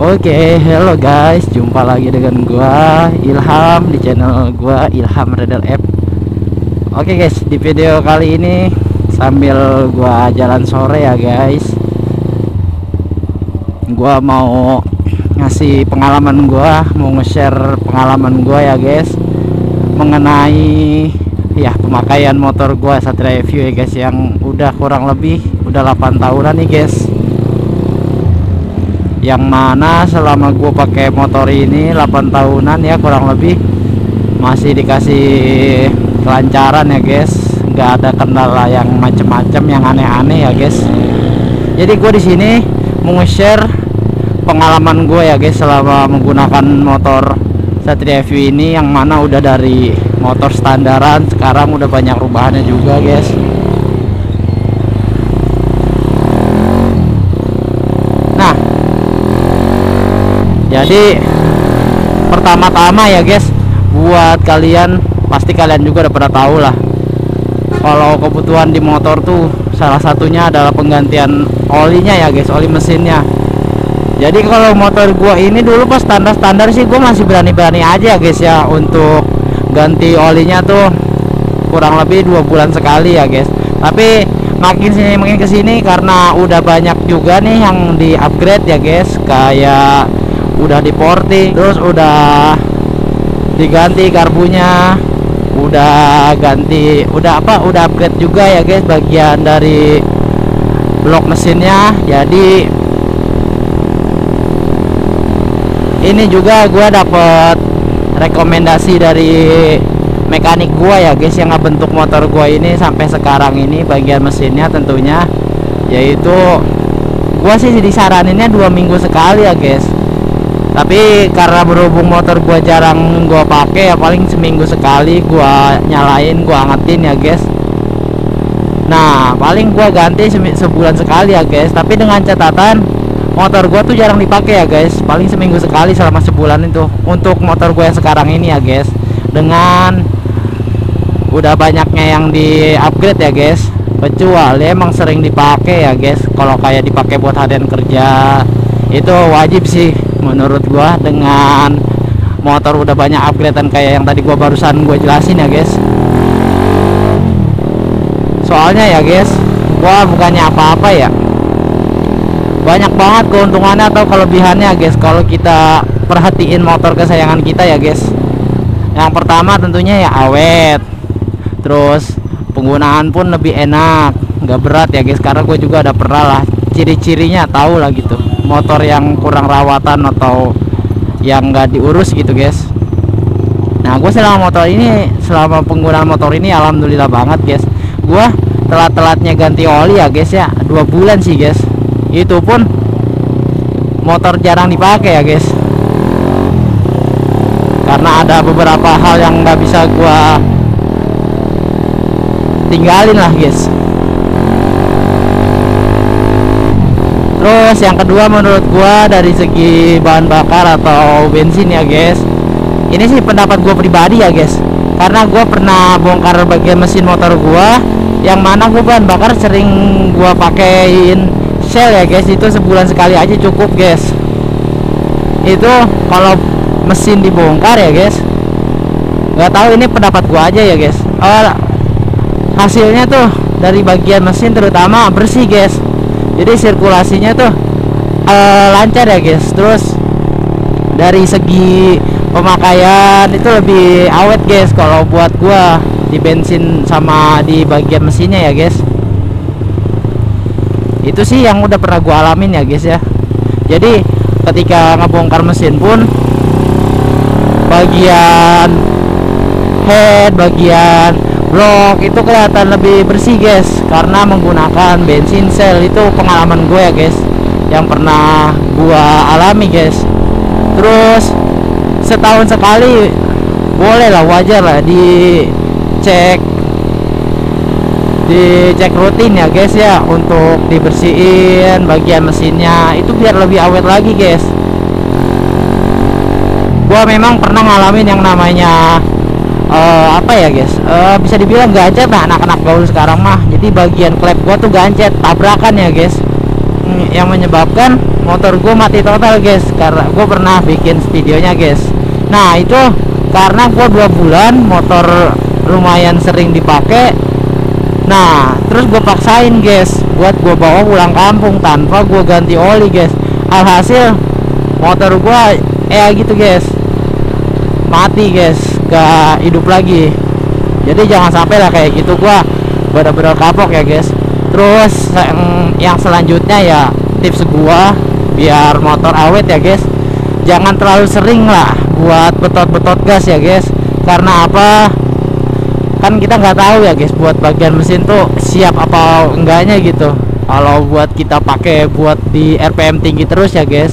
Oke, hello guys, jumpa lagi dengan gua Ilham di channel gua Ilham Rider App. Oke guys, di video kali ini sambil gua jalan sore ya guys, gua mau ngasih pengalaman gua, mau nge-share pengalaman gua ya guys, mengenai ya pemakaian motor gua Satria View ya guys, yang udah kurang lebih udah 8 tahunan nih guys. Yang mana selama gue pakai motor ini 8 tahunan ya kurang lebih masih dikasih kelancaran ya guys, nggak ada kendala yang macem-macem yang aneh-aneh ya guys. Jadi gue di sini mau nge-share pengalaman gue ya guys selama menggunakan motor Satria View ini, yang mana udah dari motor standaran sekarang udah banyak perubahannya juga guys. Jadi pertama-tama ya guys, buat kalian pasti kalian juga udah pada tahu lah, kalau kebutuhan di motor tuh salah satunya adalah penggantian olinya ya guys, oli mesinnya. Jadi kalau motor gua ini dulu pas standar-standar sih gua masih berani-berani aja ya guys ya untuk ganti olinya tuh kurang lebih 2 bulan sekali ya guys. Tapi makin kesini karena udah banyak juga nih yang di upgrade ya guys, kayak udah di porting, terus udah diganti karbunya, udah upgrade juga ya guys bagian dari blok mesinnya. Jadi ini juga gua dapet rekomendasi dari mekanik gua ya guys yang ngebentuk motor gua ini sampai sekarang ini bagian mesinnya tentunya, yaitu gua sih disaraninnya 2 minggu sekali ya guys. Tapi karena berhubung motor gua jarang gua pakai ya paling seminggu sekali gua nyalain, gua angetin ya guys. Nah paling gua ganti sebulan sekali ya guys, tapi dengan catatan motor gua tuh jarang dipakai ya guys, paling seminggu sekali selama sebulan itu untuk motor gua yang sekarang ini ya guys. Dengan udah banyaknya yang di upgrade ya guys, kecuali emang sering dipakai ya guys. Kalau kayak dipakai buat harian kerja itu wajib sih menurut gua, dengan motor udah banyak upgradean kayak yang tadi gua barusan gua jelasin ya guys. Soalnya ya guys, gua bukannya apa-apa ya, banyak banget keuntungannya atau kelebihannya guys kalau kita perhatiin motor kesayangan kita ya guys. Yang pertama tentunya ya awet, terus penggunaan pun lebih enak, nggak berat ya guys, karena gue juga ada pernah lah ciri-cirinya, tahu lah gitu motor yang kurang rawatan atau yang nggak diurus gitu guys. Nah gue selama penggunaan motor ini alhamdulillah banget guys, gue telat-telatnya ganti oli ya guys ya 2 bulan sih guys, itu pun motor jarang dipakai ya guys, karena ada beberapa hal yang nggak bisa gue tinggalin lah guys. Terus yang kedua menurut gua dari segi bahan bakar atau bensin ya guys, ini sih pendapat gua pribadi ya guys, karena gua pernah bongkar bagian mesin motor gua, yang mana gua bahan bakar sering gua pakein Shell ya guys, itu sebulan sekali aja cukup guys. Itu kalau mesin dibongkar ya guys, nggak tahu ini pendapat gua aja ya guys, hasilnya tuh dari bagian mesin terutama bersih guys, jadi sirkulasinya tuh lancar ya guys. Terus dari segi pemakaian itu lebih awet guys kalau buat gua di bensin sama di bagian mesinnya ya guys. Itu sih yang udah pernah gua alamin ya guys ya. Jadi ketika ngebongkar mesin pun bagian head, bagian blok itu kelihatan lebih bersih guys karena menggunakan bensin Shell. Itu pengalaman gue ya guys yang pernah gue alami guys. Terus setahun sekali boleh lah, wajar lah dicek rutin ya guys ya, untuk dibersihin bagian mesinnya itu biar lebih awet lagi guys. Gue memang pernah ngalamin yang namanya apa ya guys, bisa dibilang gancet lah anak-anak gaul sekarang mah. Jadi bagian klep gua tuh gancet, tabrakan ya guys. yang menyebabkan motor gue mati total guys, karena gue pernah bikin videonya guys. Nah itu karena gue 2 bulan motor lumayan sering dipakai. Nah terus gue paksain guys buat gue bawa pulang kampung tanpa gue ganti oli guys. Alhasil motor gue gitu guys, mati guys, gak hidup lagi. Jadi jangan sampai lah kayak gitu, gue bener-bener kapok ya guys. Terus yang selanjutnya ya, tips gua biar motor awet ya guys, jangan terlalu sering lah buat betot-betot gas ya guys. Karena apa, kan kita nggak tahu ya guys buat bagian mesin tuh siap apa enggaknya gitu. Kalau buat kita pakai buat di RPM tinggi terus ya guys,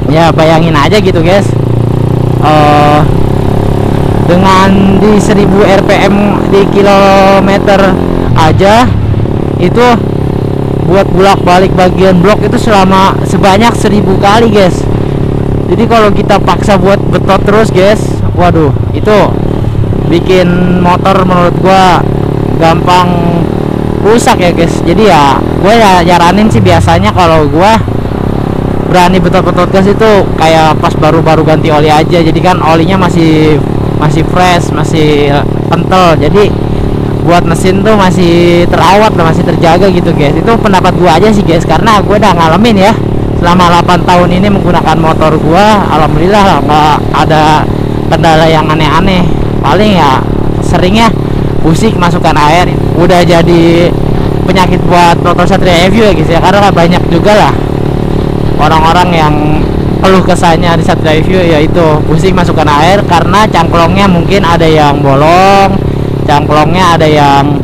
ya bayangin aja gitu guys, dengan di 1000 RPM di kilometer aja itu buat bolak-balik bagian blok itu sebanyak 1000 kali guys. Jadi kalau kita paksa buat betot terus guys, waduh itu bikin motor menurut gua gampang rusak ya guys. Jadi ya gue ya nyaranin sih biasanya kalau gua berani betot-betot gas itu kayak pas baru-baru ganti oli aja. Jadi kan olinya masih fresh, masih kental. Jadi buat mesin tuh masih terawat lah, masih terjaga gitu guys. Itu pendapat gua aja sih guys, karena gue udah ngalamin ya selama 8 tahun ini menggunakan motor gua. Alhamdulillah nggak ada kendala yang aneh-aneh. Paling ya seringnya busik masukkan air, udah jadi penyakit buat motor Satria Evo ya guys ya. Karena banyak juga lah orang-orang yang keluh kesahnya di Satria Evo, yaitu busik masukkan air karena cangklongnya mungkin ada yang bolong, cangklongnya ada yang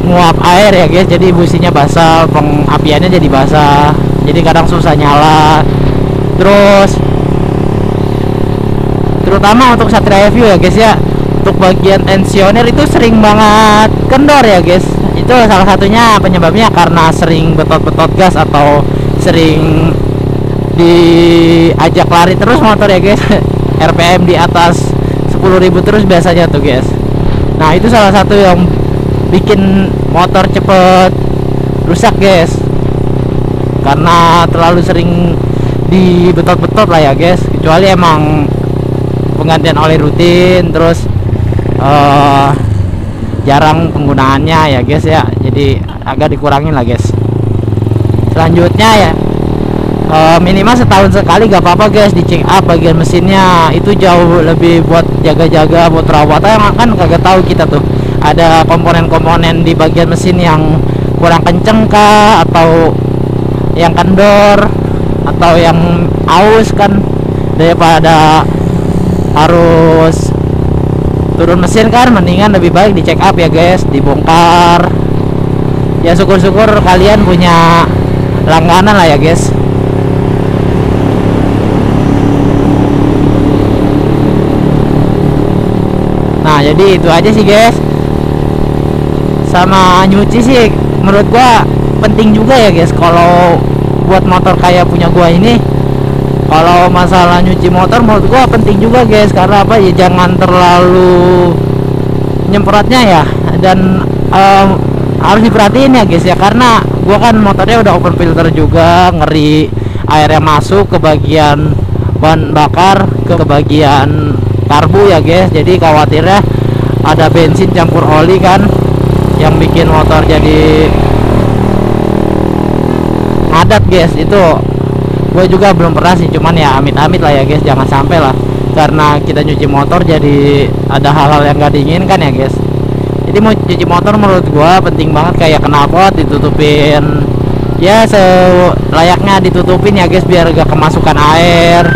nguap air ya guys. Jadi businya basah, pengapiannya jadi basah, jadi kadang susah nyala. Terus terutama untuk Satria Evo ya guys ya, untuk bagian tensioner itu sering banget kendor ya guys. Itu salah satunya penyebabnya karena sering betot-betot gas atau sering diajak lari terus motor ya guys. RPM di atas 10.000 terus biasanya tuh guys. Nah itu salah satu yang bikin motor cepet rusak guys, karena terlalu sering dibetot-betot lah ya guys. Kecuali emang penggantian oli rutin, terus jarang penggunaannya ya guys ya, jadi agak dikurangin lah guys. Selanjutnya ya, minimal setahun sekali gak apa-apa guys di check up bagian mesinnya. Itu jauh lebih buat jaga-jaga, buat perawatan. Kan kagak tahu kita tuh ada komponen-komponen di bagian mesin yang kurang kenceng kah, atau yang kendor, atau yang aus kan. Daripada harus turun mesin kan, mendingan lebih baik di check up ya guys, dibongkar. Ya syukur-syukur kalian punya langganan lah ya guys. Nah jadi itu aja sih guys. Sama nyuci sih menurut gua penting juga ya guys. Kalau buat motor kayak punya gua ini, kalau masalah nyuci motor menurut gua penting juga guys. Karena apa ya, jangan terlalu nyemprotnya ya, dan harus diperhatiin ya guys ya. Karena gua kan motornya udah open filter juga, ngeri airnya masuk ke bagian bahan bakar, ke bagian karbu ya guys. Jadi khawatirnya ada bensin campur oli kan, yang bikin motor jadi ngadat guys. Itu gue juga belum pernah sih, cuman ya amit-amit lah ya guys, jangan sampai lah karena kita nyuci motor jadi ada hal-hal yang gak diinginkan ya guys. Jadi mau cuci motor menurut gue penting banget, kayak knalpot ditutupin ya selayaknya ditutupin ya guys, biar gak kemasukan air.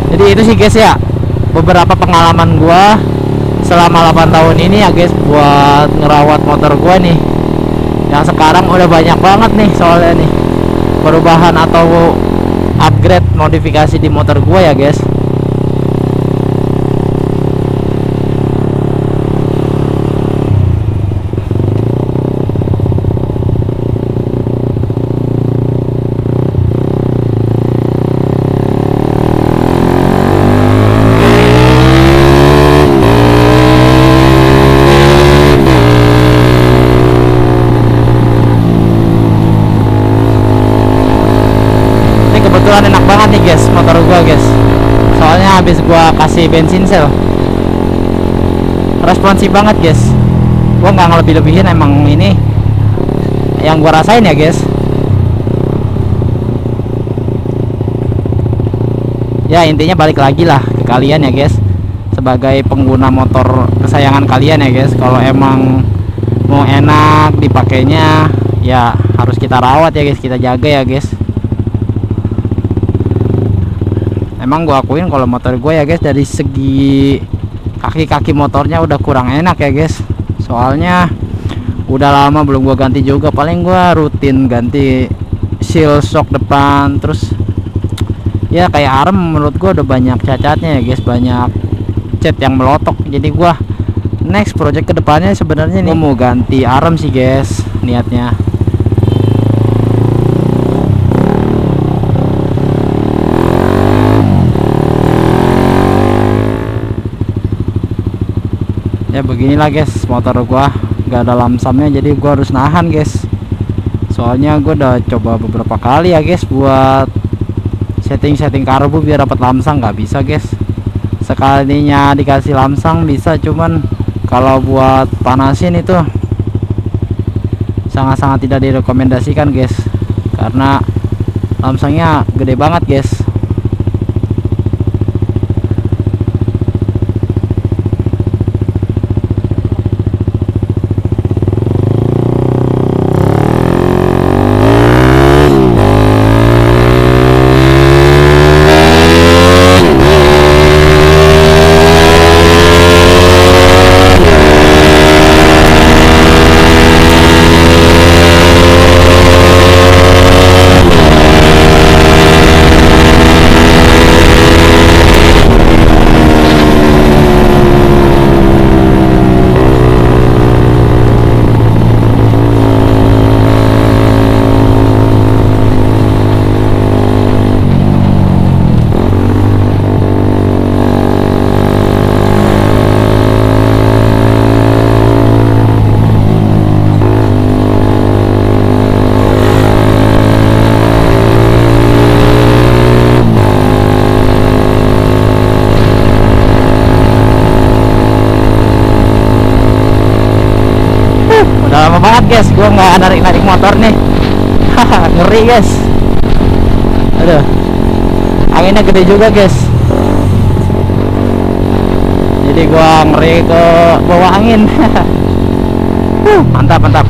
Jadi itu sih guys ya, beberapa pengalaman gue selama 8 tahun ini ya guys buat ngerawat motor gue nih, yang sekarang udah banyak banget nih soalnya nih perubahan atau upgrade modifikasi di motor gue ya guys. habis gua kasih bensin sel. Responsif banget guys. Gua nggak ngelebih-lebihin, emang ini yang gua rasain ya guys. Ya intinya balik lagi lah ke kalian ya guys, sebagai pengguna motor kesayangan kalian ya guys. Kalau emang mau enak dipakainya ya harus kita rawat ya guys, kita jaga ya guys. Emang gua akuin kalau motor gue ya guys, dari segi kaki-kaki motornya udah kurang enak ya guys. Soalnya udah lama belum gua ganti juga, paling gua rutin ganti seal shock depan. Terus ya kayak arem menurut gua udah banyak cacatnya ya guys, banyak cat yang melotok. Jadi gua next project kedepannya sebenarnya nih mau ganti arem sih guys niatnya. Ya beginilah guys, motor gua gak ada lamsamnya, jadi gua harus nahan guys. Soalnya gua udah coba beberapa kali ya guys buat setting karbu biar dapat lamsang, nggak bisa guys. Sekalinya dikasih lamsang bisa, cuman kalau buat panasin itu sangat-sangat tidak direkomendasikan guys, karena lamsangnya gede banget guys. Udah lama banget guys gua nggak narik motor nih. Ngeri guys, aduh anginnya gede juga guys, jadi gua ngeri ke bawah angin. Mantap.